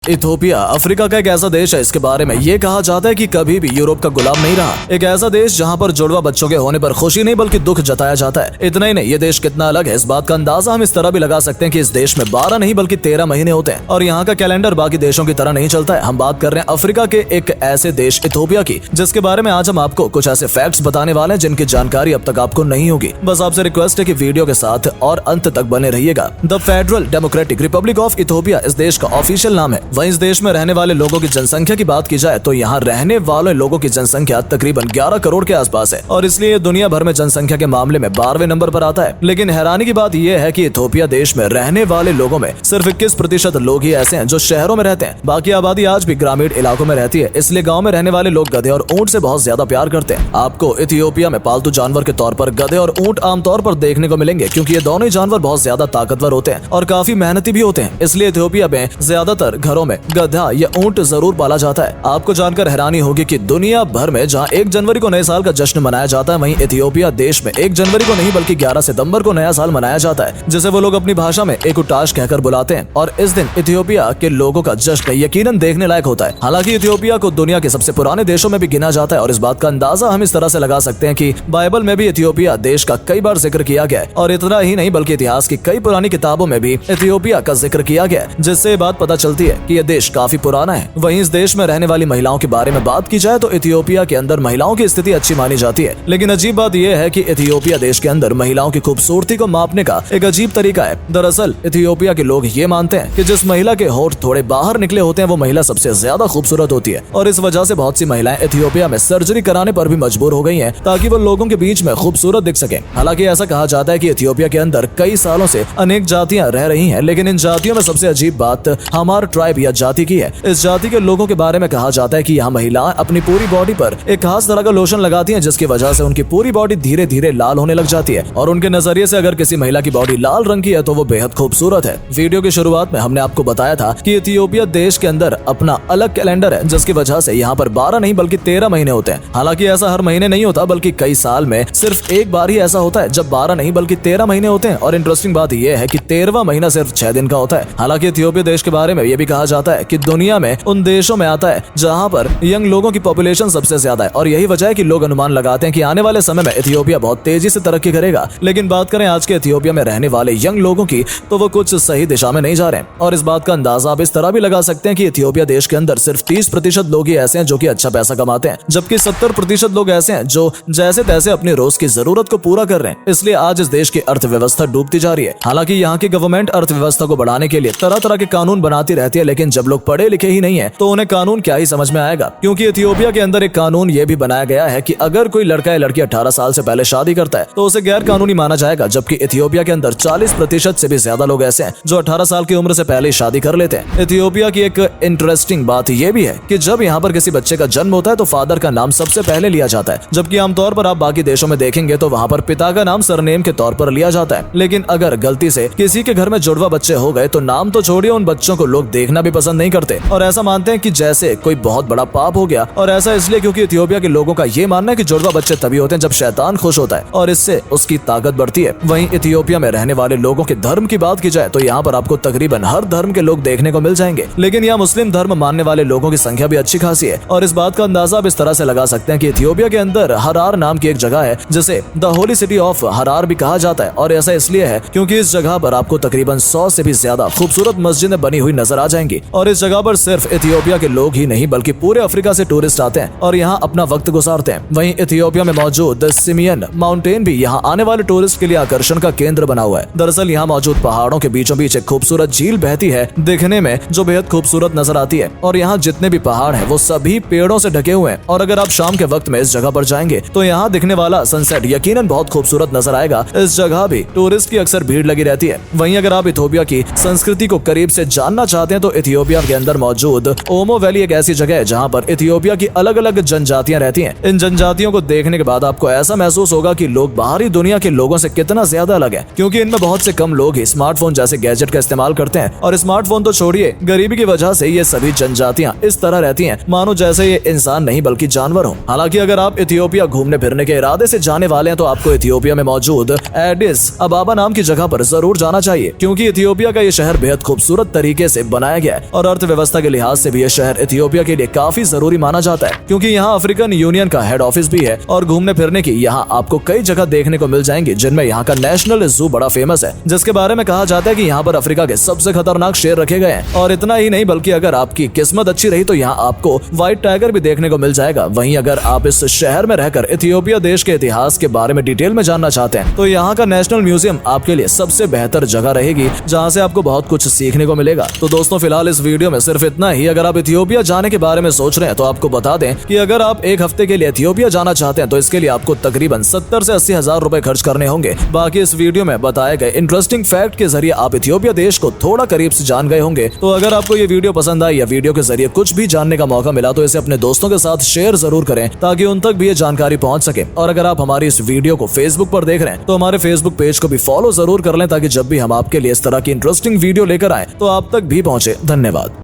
Ethiopia Africa का एक ऐसा देश है, इसके बारे में ये कहा जाता है कि कभी भी यूरोप का गुलाम नहीं रहा। एक ऐसा देश जहां पर जुड़वा बच्चों के होने पर खुशी नहीं बल्कि दुख जताया जाता है। इतना ही नहीं, ये देश कितना अलग है इस बात का अंदाजा हम इस तरह भी लगा सकते हैं कि इस देश में 12 नहीं बल्कि 13 महीने होते हैं और यहाँ का कैलेंडर बाकी देशों की तरह नहीं चलता है। हम बात कर रहे हैं अफ्रीका के एक ऐसे देश इथियोपिया की, जिसके बारे में आज हम आपको कुछ ऐसे फैक्ट्स बताने वाले हैं जिनकी जानकारी अब तक आपको नहीं होगी। बस आपसे रिक्वेस्ट है कि वीडियो के साथ और अंत तक बने रहिएगा। The federal democratic Republic of Ethiopia इस देश का ऑफिशियल नाम है। वहीं इस देश में रहने वाले लोगों की जनसंख्या की बात की जाए तो यहाँ रहने वाले लोगों की जनसंख्या तकरीबन 11 करोड़ के आसपास है और इसलिए दुनिया भर में जनसंख्या के मामले में 12वें नंबर पर आता है। लेकिन हैरानी की बात यह है कि इथियोपिया देश में रहने वाले लोगों में सिर्फ 21% लोग ही ऐसे हैं जो शहरों में रहते हैं। बाकी आबादी आज भी ग्रामीण इलाकों में रहती है, इसलिए गाँव में रहने वाले लोग गधे और ऊँट से बहुत ज्यादा प्यार करते हैं। आपको इथियोपिया में पालतू जानवर के तौर पर गधे और ऊँट आमतौर पर देखने को मिलेंगे, क्योंकि ये दोनों ही जानवर बहुत ज्यादा ताकतवर होते हैं और काफी मेहनती भी होते हैं। इसलिए इथियोपिया में ज्यादातर घरों में गधा या ऊँट जरूर पाला जाता है। आपको जानकर हैरानी होगी कि दुनिया भर में जहां 1 जनवरी को नए साल का जश्न मनाया जाता है, वहीं इथियोपिया देश में 1 जनवरी को नहीं बल्कि 11 सितंबर को नया साल मनाया जाता है, जिसे वो लोग अपनी भाषा में एकुटाश कहकर बुलाते हैं। और इस दिन इथियोपिया के लोगों का जश्न यकीनन देखने लायक होता है। हालांकि इथियोपिया को दुनिया के सबसे पुराने देशों में भी गिना जाता है और इस बात का अंदाजा हम इस तरह से लगा सकते हैं कि बाइबल में भी इथियोपिया देश का कई बार जिक्र किया गया है और इतना ही नहीं बल्कि इतिहास की कई पुरानी किताबों में भी इथियोपिया का जिक्र किया गया है, जिससे बात पता चलती है कि यह देश काफी पुराना है। वहीं इस देश में रहने वाली महिलाओं के बारे में बात की जाए तो इथियोपिया के अंदर महिलाओं की स्थिति अच्छी मानी जाती है। लेकिन अजीब बात यह है कि इथियोपिया देश के अंदर महिलाओं की खूबसूरती को मापने का एक अजीब तरीका है। दरअसल इथियोपिया के लोग ये मानते हैं कि जिस महिला के होंठ थोड़े बाहर निकले होते हैं वो महिला सबसे ज्यादा खूबसूरत होती है और इस वजह से बहुत सी महिलाएं इथियोपिया में सर्जरी कराने पर भी मजबूर हो गई हैं ताकि वो लोगों के बीच में खूबसूरत दिख सके। हालांकि ऐसा कहा जाता है कि इथियोपिया के अंदर कई सालों से अनेक जातियां रह रही हैं, लेकिन इन जातियों में सबसे अजीब बात हमार ट्राइब या जाति की है। इस जाति के लोगों के बारे में कहा जाता है कि यहाँ महिलाएं अपनी पूरी बॉडी पर एक खास तरह का लोशन लगाती हैं, जिसकी वजह से उनकी पूरी बॉडी धीरे धीरे लाल होने लग जाती है और उनके नजरिए से अगर किसी महिला की बॉडी लाल रंग की है तो वो बेहद खूबसूरत है। वीडियो की शुरुआत में हमने आपको बताया था कि इथियोपिया देश के अंदर अपना अलग कैलेंडर है, जिसकी वजह से यहाँ पर 12 नहीं बल्कि 13 महीने होते हैं। हालांकि ऐसा हर महीने नहीं होता बल्कि कई साल में सिर्फ एक बार ही ऐसा होता है जब 12 नहीं बल्कि 13 महीने होते हैं। और इंटरेस्टिंग बात यह है कि 13वां महीना सिर्फ 6 दिन का होता है। हालांकि इथियोपिया देश के बारे में यह भी कहा जाता है कि दुनिया में उन देशों में आता है जहाँ पर यंग लोगों की पॉपुलेशन सबसे ज्यादा है और यही वजह है कि लोग अनुमान लगाते हैं कि आने वाले समय में इथियोपिया बहुत तेजी से तरक्की करेगा। लेकिन बात करें आज के इथियोपिया में रहने वाले यंग लोगों की तो वो कुछ सही दिशा में नहीं जा रहे हैं और इस बात का अंदाजा आप इस तरह भी लगा सकते हैं कि इथियोपिया देश के अंदर सिर्फ 30% लोग ही ऐसे हैं जो कि अच्छा पैसा कमाते हैं, जबकि 70% लोग ऐसे हैं जो जैसे तैसे अपनी रोज की जरूरत को पूरा कर रहे हैं। इसलिए आज इस देश की अर्थव्यवस्था डूबती जा रही है। हालांकि यहाँ की गवर्नमेंट अर्थव्यवस्था को बढ़ाने के लिए तरह तरह के कानून बनाती रहती है, लेकिन जब लोग पढ़े लिखे ही नहीं है तो उन्हें कानून क्या ही समझ में आएगा। क्योंकि इथियोपिया के अंदर एक कानून ये भी बनाया गया है कि अगर कोई लड़का या लड़की 18 साल से पहले शादी करता है तो उसे गैर कानूनी माना जाएगा, जबकि इथियोपिया के अंदर 40% से भी ज्यादा लोग ऐसे हैं जो 18 साल की उम्र से पहले ही शादी कर लेते हैं। इथियोपिया की एक इंटरेस्टिंग बात यह भी है कि जब यहाँ पर किसी बच्चे का जन्म होता है तो फादर का नाम सबसे पहले लिया जाता है, जबकि आमतौर पर आप बाकी देशों में देखेंगे तो वहाँ पर पिता का नाम सरनेम के तौर पर लिया जाता है। लेकिन अगर गलती से किसी के घर में जुड़वा बच्चे हो गए तो नाम तो छोड़िए, उन बच्चों को लोग देखना भी पसंद नहीं करते और ऐसा मानते हैं कि जैसे कोई बहुत बड़ा पाप हो गया। और ऐसा इसलिए क्योंकि इथियोपिया के लोगों का ये मानना है कि जुड़वा बच्चे तभी होते हैं जब शैतान खुश होता है और इससे उसकी ताकत बढ़ती है। वहीं इथियोपिया में रहने वाले लोगों के धर्म की बात की जाए तो यहाँ पर आपको तकरीबन हर धर्म के लोग देखने को मिल जाएंगे, लेकिन यहाँ मुस्लिम धर्म मानने वाले लोगों की संख्या भी अच्छी खासी है। और इस बात का अंदाजा आप इस तरह से लगा सकते हैं कि इथियोपिया के अंदर हरार नाम की एक जगह है जिसे द होली सिटी ऑफ हरार भी कहा जाता है और ऐसा इसलिए है क्योंकि इस जगह पर आपको तकरीबन 100 से भी ज्यादा खूबसूरत मस्जिदें बनी हुई नजर आ जाएंगी और इस जगह पर सिर्फ इथियोपिया के लोग ही नहीं बल्कि पूरे अफ्रीका से टूरिस्ट आते हैं और यहाँ अपना वक्त गुजारते हैं। वहीं इथियोपिया में मौजूद सिमियन माउंटेन भी यहाँ आने वाले टूरिस्ट के लिए आकर्षण का केंद्र बना हुआ है। दरअसल यहाँ मौजूद पहाड़ों के बीचों बीच एक खूबसूरत झील बहती है, दिखने में जो बेहद खूबसूरत नजर आती है और यहाँ जितने भी पहाड़ हैं वो सभी पेड़ों से ढके हुए हैं और अगर आप शाम के वक्त में इस जगह पर जाएंगे तो यहाँ दिखने वाला सनसेट यकीनन बहुत खूबसूरत नजर आएगा। इस जगह भी टूरिस्ट की अक्सर भीड़ लगी रहती है। वहीं अगर आप इथियोपिया की संस्कृति को करीब से जानना चाहते हैं तो इथियोपिया के अंदर मौजूद ओमो वैली एक ऐसी जगह है जहाँ पर इथियोपिया की अलग अलग जनजातियां रहती हैं। इन जनजातियों को देखने के बाद आपको ऐसा महसूस होगा कि लोग बाहरी दुनिया के लोगों से कितना ज्यादा अलग है, क्योंकि इनमें बहुत से कम लोग ही स्मार्टफोन जैसे गैजेट का इस्तेमाल करते हैं और स्मार्टफोन तो छोड़िए, गरीबी की वजह से ये सभी जनजातियां इस तरह रहती हैं मानो जैसे ये इंसान नहीं बल्कि जानवर हो। हालांकि अगर आप इथियोपिया घूमने फिरने के इरादे से जाने वाले हैं तो आपको इथियोपिया में मौजूद एडिस अबाबा नाम की जगह पर जरूर जाना चाहिए, क्योंकि इथियोपिया का ये शहर बेहद खूबसूरत तरीके से बनाया गया है और अर्थव्यवस्था के लिहाज से भी यह शहर इथियोपिया के लिए काफी जरूरी माना जाता है, क्योंकि यहाँ अफ्रीकन यूनियन का हेड ऑफिस भी है और घूमने फिरने की यहाँ आपको कई जगह देखने को मिल जाएंगी, जिनमें यहाँ का नेशनल जू बड़ा फेमस है, जिसके बारे में कहा जाता है कि यहाँ पर अफ्रीका के सबसे खतरनाक शेर रखे गए हैं। और इतना ही नहीं, बल्कि अगर आपकी किस्मत अच्छी रही तो यहाँ आपको व्हाइट टाइगर भी देखने को मिल जाएगा। वहीं अगर आप इस शहर में रहकर इथियोपिया देश के इतिहास के बारे में डिटेल में जानना चाहते हैं तो यहाँ का नेशनल म्यूजियम आपके लिए सबसे बेहतर जगह रहेगी, जहाँ से आपको बहुत कुछ सीखने को मिलेगा। तो दोस्तों, फिलहाल इस वीडियो में सिर्फ इतना ही। अगर आप इथियोपिया जाने के बारे में सोच रहे हैं तो आपको बता दें कि अगर आप एक हफ्ते के लिए इथियोपिया जाना चाहते हैं तो इसके लिए आपको तकरीबन 70 से 80 हजार रुपए खर्च करने होंगे। बाकी इस वीडियो में बताए गए इंटरेस्टिंग फैक्ट के जरिए आप इथियोपिया देश को थोड़ा करीब से जान गए होंगे। तो अगर आपको ये वीडियो पसंद आई या वीडियो के जरिए कुछ भी जानने का मौका मिला तो इसे अपने दोस्तों के साथ शेयर जरूर करें, ताकि उन तक भी ये जानकारी पहुंच सके। और अगर आप हमारी इस वीडियो को फेसबुक पर देख रहे हैं तो हमारे फेसबुक पेज को भी फॉलो जरूर कर लें, ताकि जब भी हम आपके लिए इस तरह की इंटरेस्टिंग वीडियो लेकर आए तो आप तक भी पहुंचे। धन्यवाद।